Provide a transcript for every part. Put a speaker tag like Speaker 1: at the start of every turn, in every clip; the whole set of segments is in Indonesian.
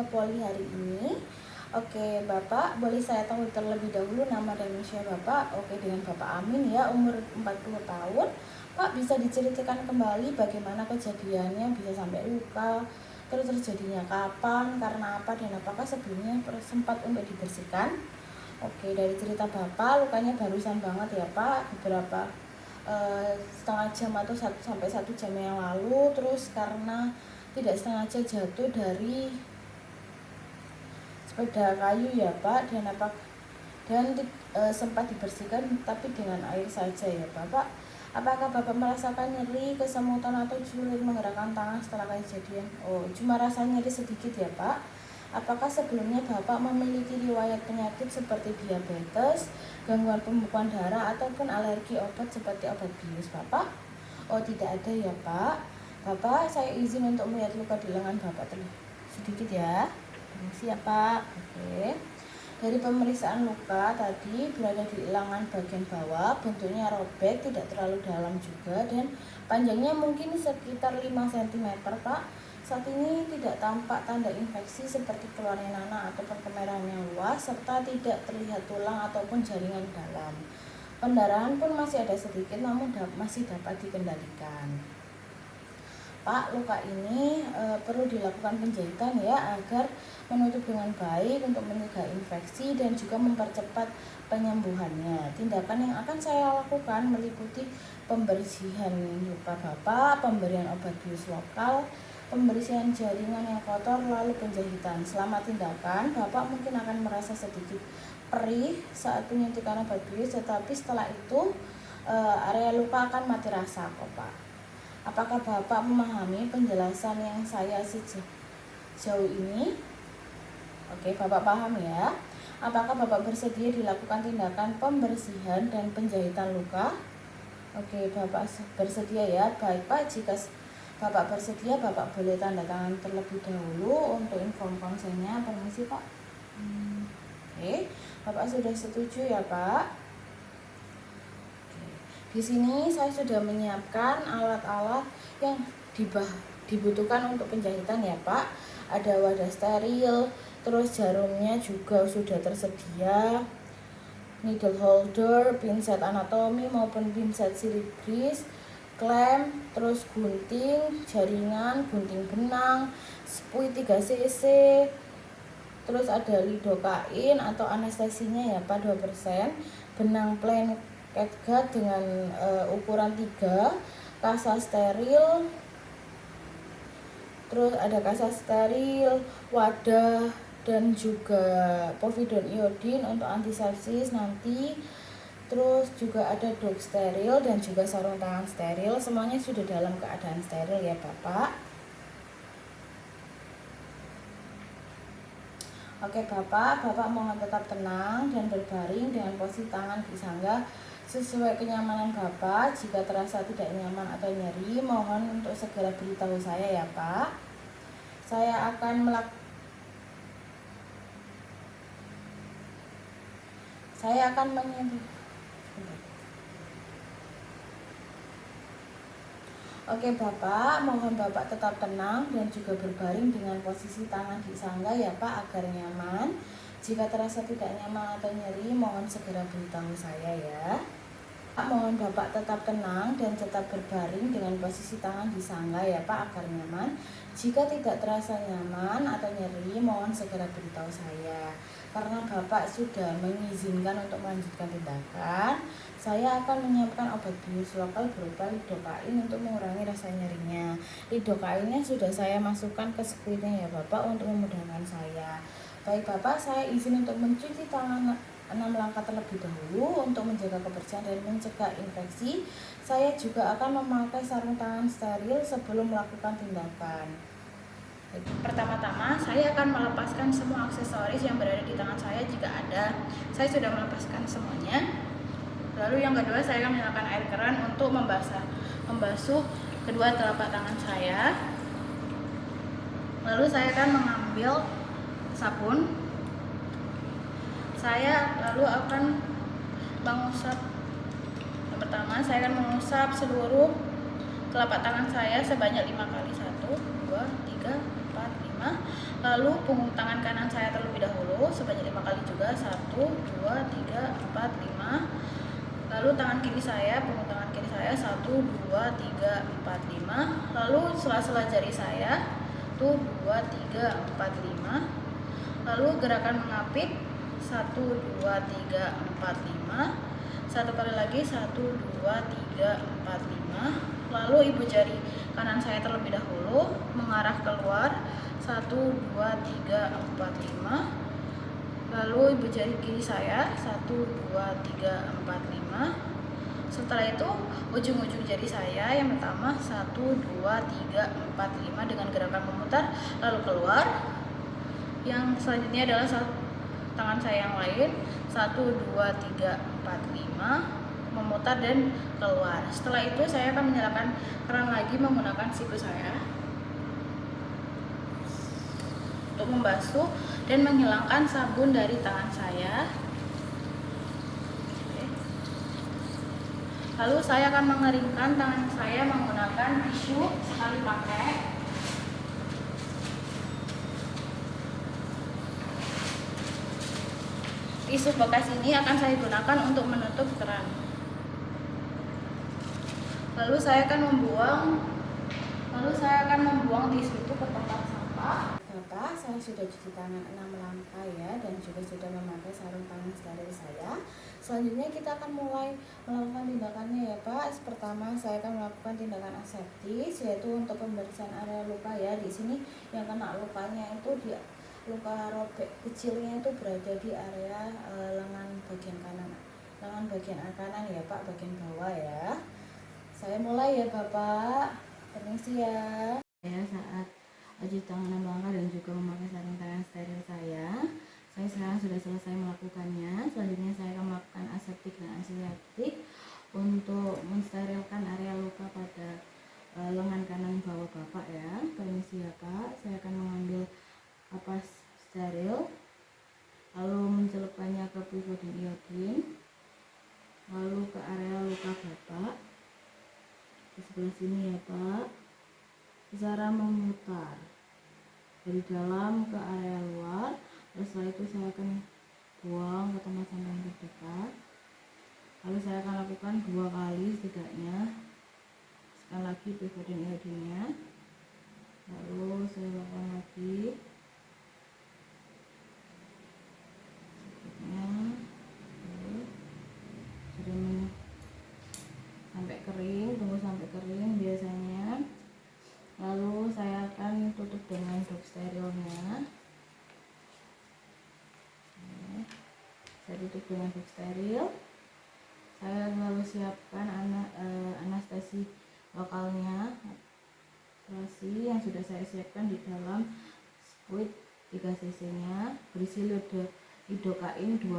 Speaker 1: Bunda Poli hari ini. Oke, Bapak, boleh saya tahu terlebih dahulu nama dan usia Bapak? Oke, dengan Bapak Amin ya, umur 40 tahun. Pak, bisa diceritakan kembali bagaimana kejadiannya bisa sampai luka, terus terjadinya kapan, karena apa, dan apakah sebelumnya sempat untuk dibersihkan? Oke, dari cerita Bapak, lukanya barusan banget ya Pak, beberapa setengah jam atau 1 sampai 1 jam yang lalu, terus karena tidak sengaja jatuh dari sepeda kayu ya Pak, dan sempat dibersihkan tapi dengan air saja ya Bapak. Apakah Bapak merasakan nyeri, kesemutan atau sulit menggerakkan tangan setelah kejadian? Oh, cuma rasa nyeri sedikit ya Pak. Apakah sebelumnya Bapak memiliki riwayat penyakit seperti diabetes, gangguan pembekuan darah, ataupun alergi obat seperti obat bius Bapak? Oh, tidak ada ya Pak. Bapak, saya izin untuk melihat luka di lengan Bapak sedikit ya. Permisi ya Pak. Oke. Dari pemeriksaan luka tadi berada di lengan bagian bawah, bentuknya robek, tidak terlalu dalam juga, dan panjangnya mungkin sekitar 5 cm Pak. Saat ini tidak tampak tanda infeksi seperti keluarnya nanah ataupun kemerahan yang luas, serta tidak terlihat tulang ataupun jaringan dalam. Pendarahan pun masih ada sedikit, namun masih dapat dikendalikan. Pak, luka ini perlu dilakukan penjahitan ya, agar menutup dengan baik untuk mencegah infeksi dan juga mempercepat penyembuhannya. Tindakan yang akan saya lakukan meliputi pembersihan luka Bapak, pemberian obat bius lokal, pembersihan jaringan yang kotor, lalu penjahitan. Selama tindakan, Bapak mungkin akan merasa sedikit perih saat penyuntikan obat bius, tetapi setelah itu area luka akan mati rasa kok Pak. Apakah Bapak memahami penjelasan yang saya sejauh ini? Oke, Bapak paham ya. Apakah Bapak bersedia dilakukan tindakan pembersihan dan penjahitan luka? Oke, Bapak bersedia ya. Baik Pak, jika Bapak bersedia, Bapak boleh tanda tangan terlebih dahulu untuk inform konsennya. Permisi Pak. Oke, Bapak sudah setuju ya Pak? Di sini saya sudah menyiapkan alat-alat yang dibutuhkan untuk penjahitan ya Pak. Ada wadah steril, terus jarumnya juga sudah tersedia, needle holder, pinset anatomi maupun pinset silip grease, klem, terus gunting, jaringan, gunting benang, spui 3 cc, terus ada lidokain atau anestesinya ya Pak 2%, benang plain catgut dengan ukuran 3, kasa steril, terus ada kasa steril, wadah, dan juga povidone iodine untuk antisepsis nanti. Terus juga ada dog steril dan juga sarung tangan steril. Semuanya sudah dalam keadaan steril ya Bapak. Oke Bapak mohon tetap tenang dan berbaring dengan posisi tangan disangga sesuai kenyamanan Bapak. Jika terasa tidak nyaman atau nyeri, mohon untuk segera beritahu saya ya Pak. Saya akan Oke Bapak, mohon Bapak tetap tenang dan juga berbaring dengan posisi tangan disangga ya Pak, agar nyaman. Jika terasa tidak nyaman atau nyeri, mohon segera beritahu saya ya. Mohon Bapak tetap tenang dan tetap berbaring dengan posisi tangan disangga ya Pak, agar nyaman. Jika tidak terasa nyaman atau nyeri, mohon segera beritahu saya. Karena Bapak sudah mengizinkan untuk melanjutkan tindakan, saya akan menyiapkan obat bius lokal berupa lidokain untuk mengurangi rasa nyerinya. Lidokainnya sudah saya masukkan ke spuitnya ya Bapak untuk memudahkan saya. Baik Bapak, saya izin untuk mencuci tangan 6 langkah terlebih dahulu untuk menjaga kebersihan dan mencegah infeksi. Saya juga akan memakai sarung tangan steril sebelum melakukan tindakan. Pertama-tama saya akan melepaskan semua aksesoris yang berada di tangan saya jika ada. Saya sudah melepaskan semuanya. Lalu yang kedua, saya akan menggunakan air keran untuk membasuh kedua telapak tangan saya. Lalu saya akan mengambil sabun. Saya lalu akan mengusap. Yang pertama, saya akan mengusap seluruh telapak tangan saya sebanyak 5 kali. 1, 2, 3, 4, 5. Lalu punggung tangan kanan saya terlebih dahulu sebanyak 5 kali juga. 1, 2, 3, 4, 5. Lalu tangan kiri saya, punggung tangan kiri saya 1, 2, 3, 4, 5. Lalu sela-sela jari saya 1, 2, 3, 4, 5. Lalu gerakan mengapit 1, 2, 3, 4, 5. Satu kali lagi 1, 2, 3, 4, 5. Lalu ibu jari kanan saya terlebih dahulu mengarah keluar 1, 2, 3, 4, 5. Lalu ibu jari kiri saya 1, 2, 3, 4, 5. Setelah itu ujung-ujung jari saya yang pertama 1, 2, 3, 4, 5 dengan gerakan memutar lalu keluar. Yang selanjutnya adalah tangan saya yang lain 1, 2, 3, 4, 5 memutar dan keluar. Setelah itu saya akan menyalakan keran lagi menggunakan siku saya untuk membasuh dan menghilangkan sabun dari tangan saya. Lalu saya akan mengeringkan tangan saya menggunakan tisu sekali pakai. Tisu bekas ini akan saya gunakan untuk menutup keran. Lalu saya akan membuang tisu itu ke tempat sampah. Bapak, saya sudah cuci tangan 6 langkah ya, dan juga sudah memakai sarung tangan steril saya. Selanjutnya kita akan mulai melakukan tindakannya ya Pak. Pertama saya akan melakukan tindakan aseptis, yaitu untuk pembersihan area luka ya. Di sini yang kena lukanya itu luka robek kecilnya itu berada di area lengan bagian kanan ya Pak, bagian bawah ya. Saya mulai ya Bapak, permisi ya. Saya saat cuci tangan 6 langkah dan juga memakai sarung tangan steril saya sekarang sudah selesai melakukannya. Selanjutnya saya akan melakukan aseptik dan antiseptik untuk mensterilkan area luka pada lengan kanan bawah Bapak ya. Permisi ya Pak, saya akan mengambil kapas steril lalu mencelupkannya ke Povidone iodine lalu ke area luka Bapak di sebelah sini ya Pak, secara memutar dari dalam ke area luar. Terus setelah itu saya akan buang ke tempat sampah yang terdekat. Lalu saya akan lakukan 2 kali setidaknya. Sekali lagi Povidone iodine-nya. Lalu saya lakukan lagi. Sudah sampai kering, tunggu sampai kering biasanya. Lalu saya akan tutup dengan dop sterilnya. Saya tutup dengan dop steril. Saya lalu siapkan anestesi lokalnya, anestesi yang sudah saya siapkan di dalam squid 3 cc nya berisi lidocaine 2%.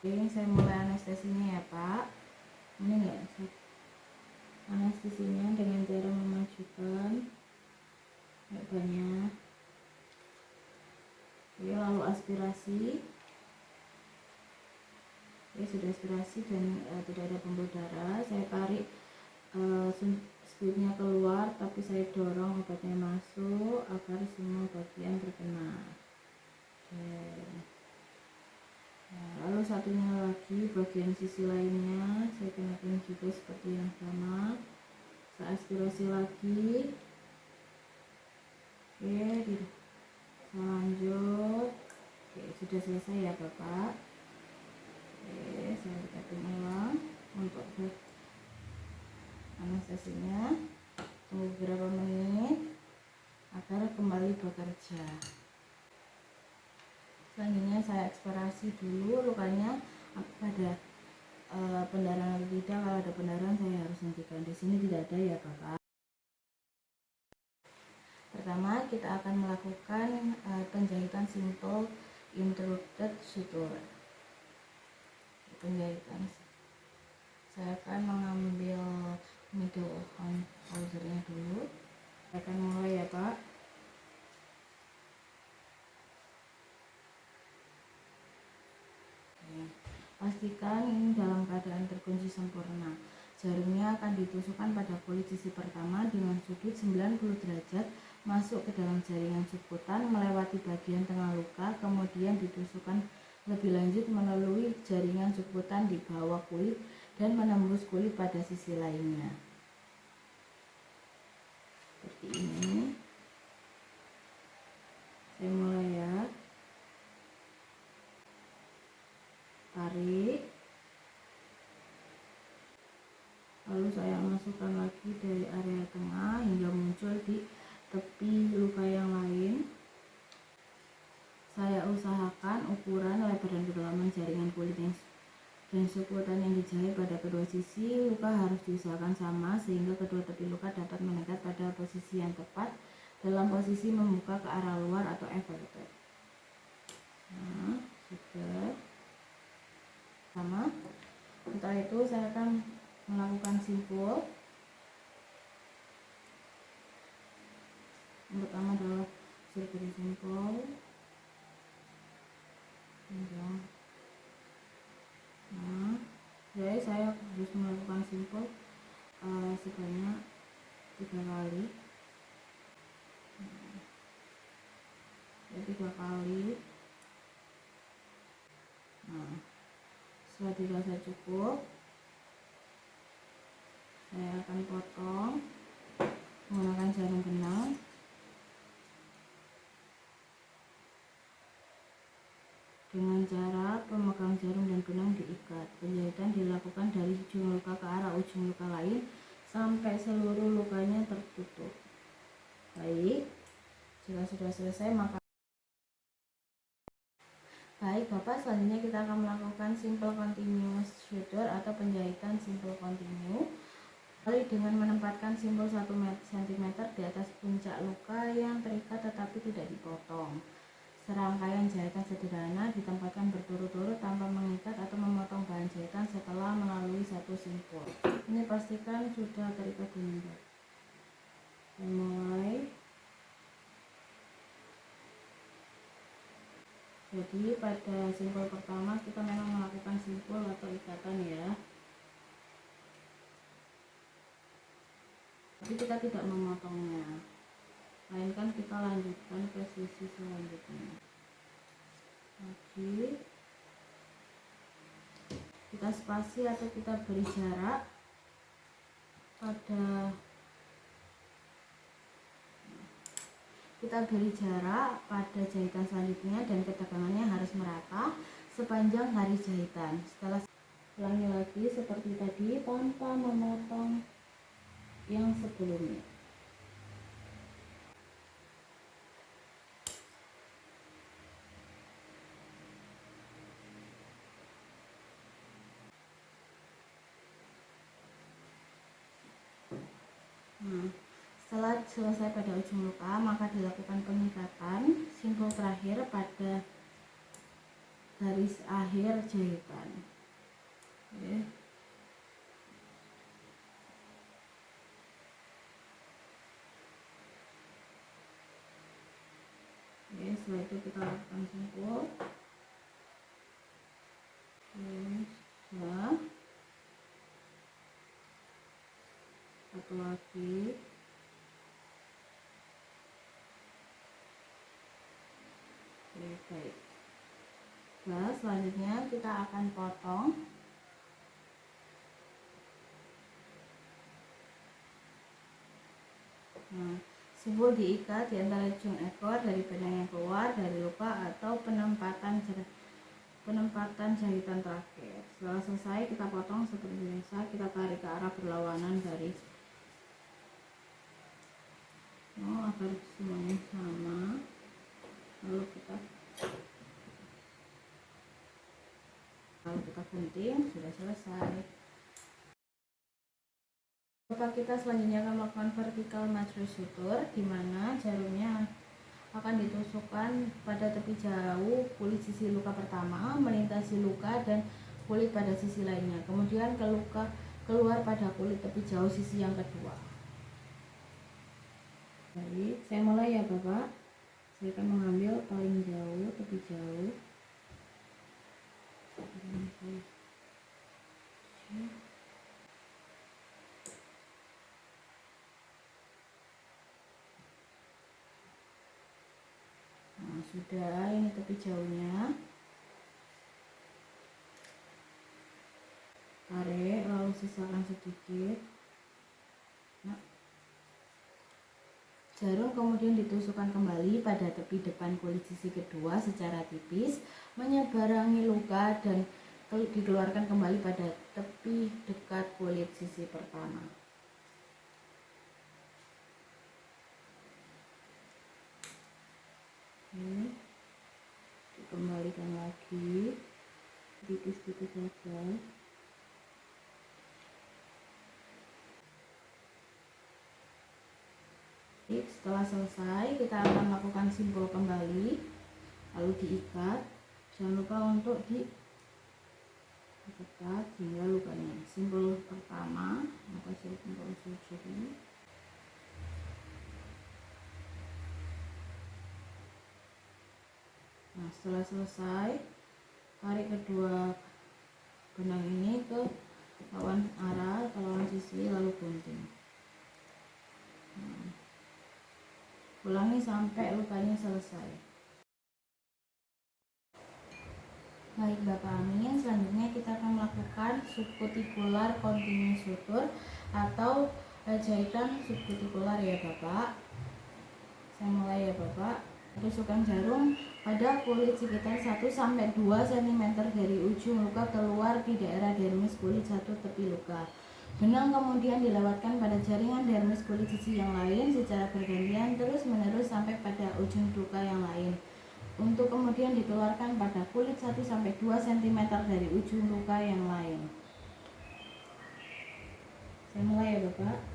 Speaker 1: Oke, saya mulai anestesinya ya Pak. Ini ya, anestesinya dengan cara memajukan kayak banyak. Oke, lalu aspirasi. Oke, sudah aspirasi dan tidak ada pembuluh darah. Saya tarik squidnya keluar, tapi saya dorong obatnya masuk agar semua bagian terkena. Oke. Nah, lalu satunya lagi bagian sisi lainnya saya kenakan juga seperti yang sama. Saya aspirasi lagi. Oke, saya lanjut. Oke, sudah selesai ya Bapak. Oke, saya rekapin ulang untuk anestesinya. Tunggu beberapa menit agar kembali bekerja. Selanjutnya saya eksplorasi dulu lukanya pada pendarahan atau tidak. Kalau ada pendarahan saya harus hentikan. Di sini tidak ada ya Bapak. Pertama kita akan melakukan penjahitan simple intruded suture. Penjahitan. Saya akan mengambil middle holdernya dulu. Saya akan mulai ya Pak. Pastikan ini dalam keadaan terkunci sempurna. Jarumnya akan ditusukkan pada kulit sisi pertama dengan sudut 90 derajat masuk ke dalam jaringan subkutan melewati bagian tengah luka, kemudian ditusukkan lebih lanjut melalui jaringan subkutan di bawah kulit dan menembus kulit pada sisi lainnya. Seperti ini. Saya mulai ya. Tarik. Lalu saya masukkan lagi dari area tengah hingga muncul di tepi luka yang lain. Saya usahakan ukuran lebar dan kedalaman jaringan kulit dan subkutan yang dijahit pada kedua sisi luka harus diusahakan sama sehingga kedua tepi luka dapat mendekat pada posisi yang tepat dalam posisi membuka ke arah luar atau everted. Nah, sudah sama. Setelah itu saya akan melakukan simpul. Yang pertama adalah sirkuit simpul. Nah, jadi saya harus melakukan simpul sebanyak 3 kali. Ya, 3 kali. Nah, setelah dirasa cukup, saya akan potong menggunakan jarum benang. Dengan cara pemegang jarum dan benang diikat. Penjahitan dilakukan dari ujung luka ke arah ujung luka lain sampai seluruh lukanya tertutup. Baik, jika sudah selesai maka Bapak, selanjutnya kita akan melakukan simple continuous suture atau penjahitan simple continue. Lalu dengan menempatkan simpul 1 cm di atas puncak luka yang terikat tetapi tidak dipotong. Serangkaian jahitan sederhana ditempatkan berturut-turut tanpa mengikat atau memotong bahan jahitan setelah melalui satu simpul. Ini pastikan sudah terikat dengan baik. Mulai. Jadi pada simpul pertama kita memang melakukan simpul atau ikatan ya. Tapi kita tidak memotongnya, melainkan kita lanjutkan ke sisi selanjutnya. Lagi kita spasi atau kita beri jarak pada jahitan selanjutnya dan ketegangannya harus merata sepanjang garis jahitan. Setelah ulangi lagi seperti tadi tanpa memotong yang sebelumnya. Setelah selesai pada ujung luka, maka dilakukan pengikatan simpul terakhir pada garis akhir jahitan. Oke. Setelah itu kita lakukan simpul. Sudah. Satu lagi. Baik. Nah, selanjutnya kita akan potong. Nah, simpul diikat di antara ujung ekor dari benang yang keluar dari luka atau penempatan jahitan terakhir. Setelah selesai kita potong seperti biasa, kita tarik ke arah berlawanan dari agar semuanya sama. Lalu kita gunting, sudah selesai. Kita selanjutnya akan melakukan vertical matrix suture, di mana jarumnya akan ditusukkan pada tepi jauh kulit sisi luka pertama, melintasi luka dan kulit pada sisi lainnya, kemudian keluar pada kulit tepi jauh sisi yang kedua. Baik, saya mulai ya Bapak. Saya akan mengambil paling jauh, tepi jauh. Udah, ini tepi jauhnya. Tarik, lalu sisakan sedikit. Nah, jarum kemudian ditusukkan kembali pada tepi depan kulit sisi kedua secara tipis, menyeberangi luka dan dikeluarkan kembali pada tepi dekat kulit sisi pertama. Ini dikembalikan lagi, tipis-tipis saja. Setelah selesai, kita akan melakukan simpul kembali, lalu diikat. Jangan lupa untuk diketat hingga lukanya. Simpul pertama, maka simpul ini. Nah, setelah selesai, tarik kedua benang ini ke lawan arah atau lawan sisi, lalu gunting. Ulangi sampai lukanya selesai. Baik Bapak Amin, selanjutnya kita akan melakukan subkutikular continuous suture atau jahitan subkutikular ya Bapak. Saya mulai ya Bapak. Tusukkan jarum pada kulit sekitar 1-2 cm dari ujung luka keluar di daerah dermis kulit satu tepi luka. Benang kemudian dilewatkan pada jaringan dermis kulit sisi yang lain secara bergantian terus menerus sampai pada ujung luka yang lain. Untuk kemudian dikeluarkan pada kulit 1-2 cm dari ujung luka yang lain. Saya mulai ya Bapak.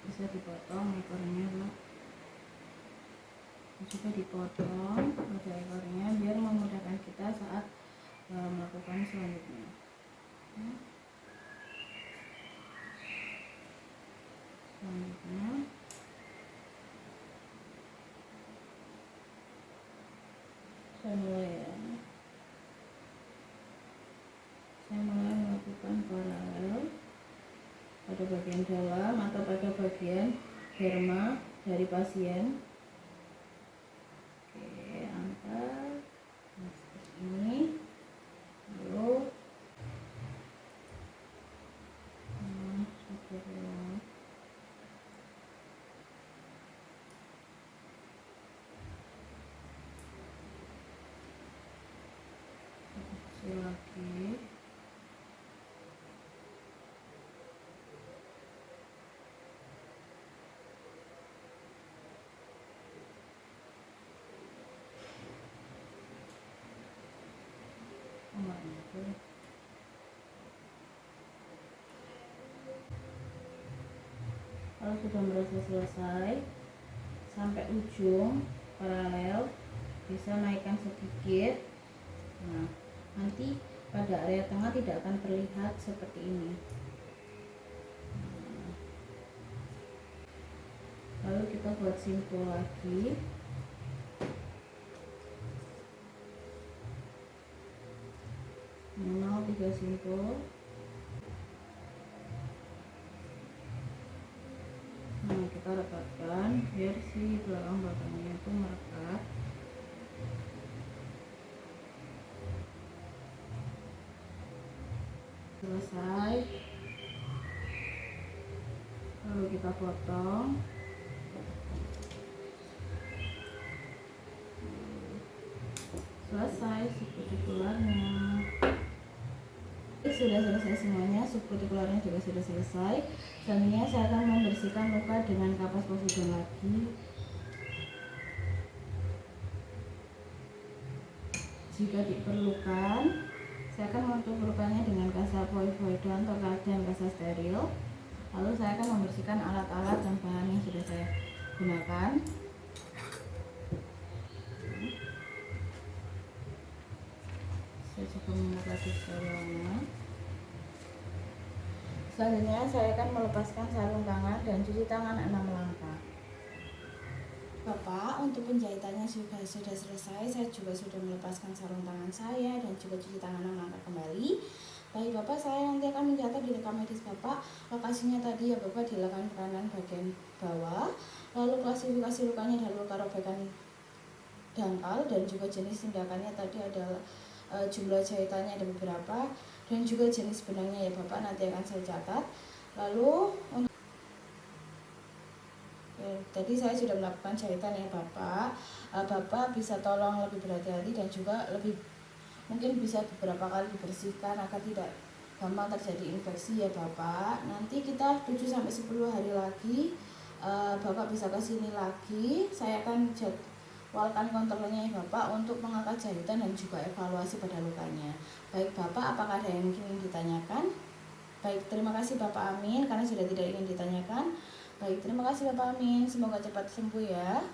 Speaker 1: Bisa dipotong ekornya Pak, juga dipotong pada ekornya biar memudahkan kita saat melakukan selanjutnya. Selanjutnya saya mulai melakukan paralel pada bagian dalam atau pada bagian derma dari pasien. Oke, angkat seperti ini, lalu lagi. Kalau sudah merasa selesai sampai ujung paralel, bisa naikkan sedikit. Nah, nanti pada area tengah tidak akan terlihat seperti ini. Lalu kita buat simpul lagi. Minimal 3 simpul. Nah, kita rekatkan biar si belakang batangnya itu merekat. Selesai, lalu kita potong. Selesai subkutikularnya. Sudah selesai semuanya, subkutikularnya juga sudah selesai. Selanjutnya saya akan membersihkan luka dengan kapas posidon lagi. Jika diperlukan, saya akan menutup lukanya dengan kasa poivodon atau dan kasa steril. Lalu saya akan membersihkan alat-alat dan bahan yang sudah saya gunakan. Saya membuka ruangan. Selanjutnya saya akan melepaskan sarung tangan dan cuci tangan 6 langkah. Bapak, untuk penjahitannya sudah selesai. Saya juga sudah melepaskan sarung tangan saya dan juga cuci tangan 6 langkah kembali. Baik Bapak, saya nanti akan mencatat di rekam medis Bapak. Lokasinya tadi ya Bapak di lengan kanan bagian bawah. Lalu klasifikasi lukanya adalah luka robekan dangkal dan juga jenis tindakannya tadi adalah jumlah jahitannya ada beberapa dan juga jenis benangnya ya Bapak, nanti akan saya catat. Lalu tadi saya sudah melakukan jahitan ya Bapak. Bapak bisa tolong lebih berhati-hati dan juga lebih mungkin bisa beberapa kali dibersihkan agar tidak gampang terjadi infeksi ya Bapak. Nanti kita 7-10 hari lagi Bapak bisa ke sini lagi. Saya akan jadwalkan kontrolnya ya Bapak untuk mengangkat jahitan dan juga evaluasi pada lukanya. Baik Bapak, apakah ada yang ingin ditanyakan? Baik, terima kasih Bapak Amin karena sudah tidak ingin ditanyakan. Baik, terima kasih Bapak Amin. Semoga cepat sembuh ya.